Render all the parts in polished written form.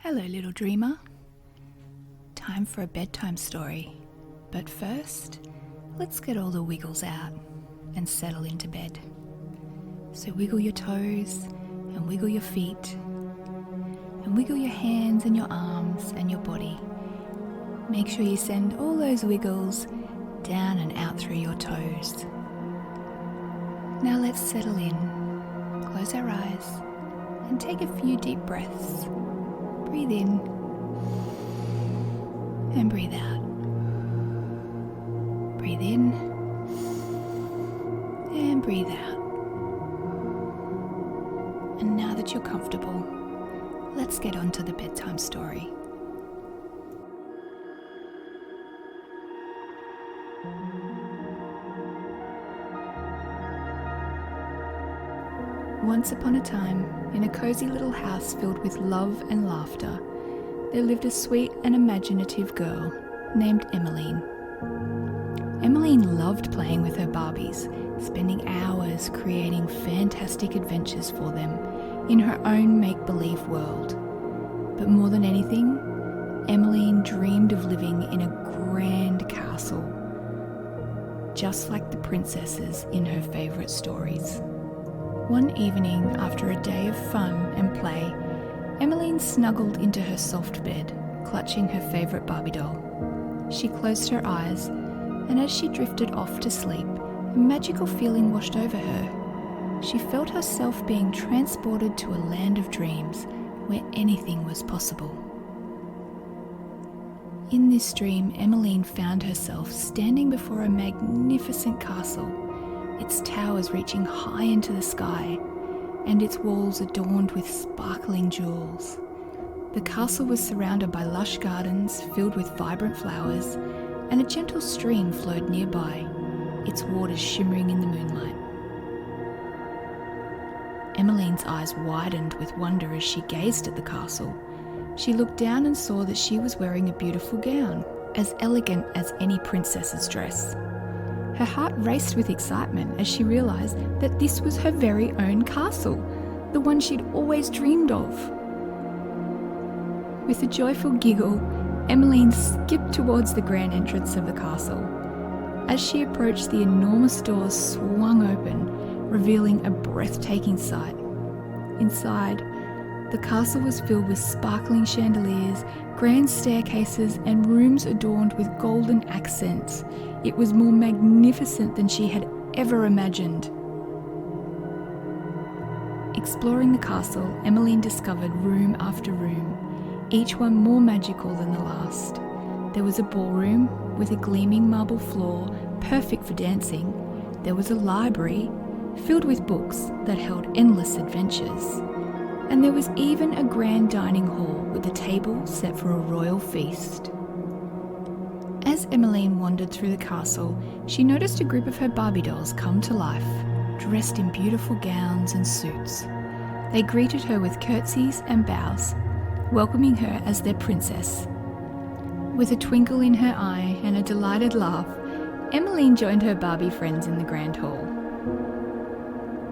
Hello, little dreamer. Time for a bedtime story. But first, let's get all the wiggles out and settle into bed. So wiggle your toes and wiggle your feet and wiggle your hands and your arms and your body. Make sure you send all those wiggles down and out through your toes. Now let's settle in, close our eyes and take a few deep breaths. Breathe in and breathe out. Breathe in and breathe out. And now that you're comfortable, let's get on to the bedtime story. Once upon a time, in a cozy little house filled with love and laughter, there lived a sweet and imaginative girl named Emmeline. Emmeline loved playing with her Barbies, spending hours creating fantastic adventures for them in her own make-believe world. But more than anything, Emmeline dreamed of living in a grand castle, just like the princesses in her favourite stories. One evening, after a day of fun and play, Emmeline snuggled into her soft bed, clutching her favourite Barbie doll. She closed her eyes, and as she drifted off to sleep, a magical feeling washed over her. She felt herself being transported to a land of dreams where anything was possible. In this dream, Emmeline found herself standing before a magnificent castle, its towers reaching high into the sky, and its walls adorned with sparkling jewels. The castle was surrounded by lush gardens filled with vibrant flowers, and a gentle stream flowed nearby, its waters shimmering in the moonlight. Emmeline's eyes widened with wonder as she gazed at the castle. She looked down and saw that she was wearing a beautiful gown, as elegant as any princess's dress. Her heart raced with excitement as she realised that this was her very own castle, the one she'd always dreamed of. With a joyful giggle, Emmeline skipped towards the grand entrance of the castle. As she approached, the enormous doors swung open, revealing a breathtaking sight. Inside, the castle was filled with sparkling chandeliers, grand staircases, and rooms adorned with golden accents. It was more magnificent than she had ever imagined. Exploring the castle, Emmeline discovered room after room, each one more magical than the last. There was a ballroom with a gleaming marble floor, perfect for dancing. There was a library filled with books that held endless adventures. And there was even a grand dining hall with a table set for a royal feast. As Emmeline wandered through the castle, she noticed a group of her Barbie dolls come to life, dressed in beautiful gowns and suits. They greeted her with curtsies and bows, welcoming her as their princess. With a twinkle in her eye and a delighted laugh, Emmeline joined her Barbie friends in the grand hall.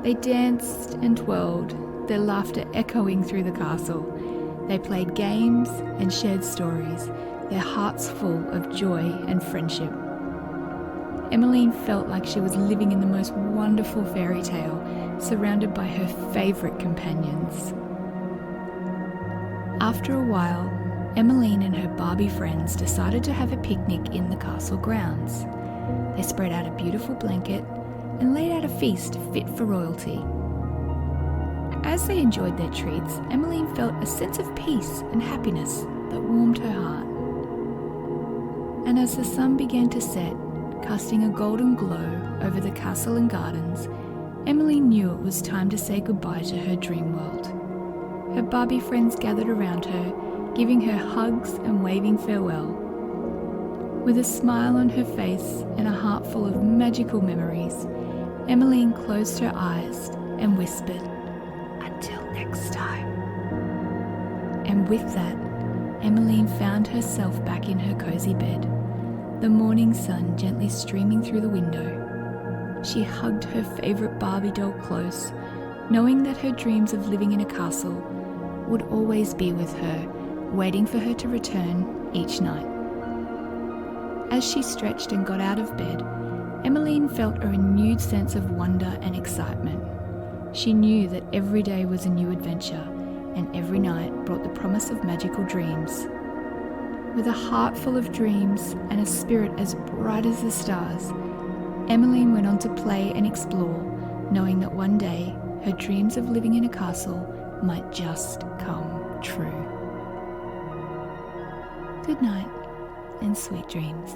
They danced and twirled, their laughter echoing through the castle. They played games and shared stories, their hearts full of joy and friendship. Emmeline felt like she was living in the most wonderful fairy tale, surrounded by her favourite companions. After a while, Emmeline and her Barbie friends decided to have a picnic in the castle grounds. They spread out a beautiful blanket and laid out a feast fit for royalty. As they enjoyed their treats, Emmeline felt a sense of peace and happiness that warmed her heart. And as the sun began to set, casting a golden glow over the castle and gardens, Emmeline knew it was time to say goodbye to her dream world. Her Barbie friends gathered around her, giving her hugs and waving farewell. With a smile on her face and a heart full of magical memories, Emmeline closed her eyes and whispered, "Until next time." And with that, Emmeline found herself back in her cozy bed, the morning sun gently streaming through the window. She hugged her favourite Barbie doll close, knowing that her dreams of living in a castle would always be with her waiting for her to return each night. As she stretched and got out of bed, Emmeline felt a renewed sense of wonder and excitement. She knew that every day was a new adventure, and every night brought the promise of magical dreams. With a heart full of dreams and a spirit as bright as the stars, Emmeline went on to play and explore, knowing that one day her dreams of living in a castle might just come true. Good night and sweet dreams.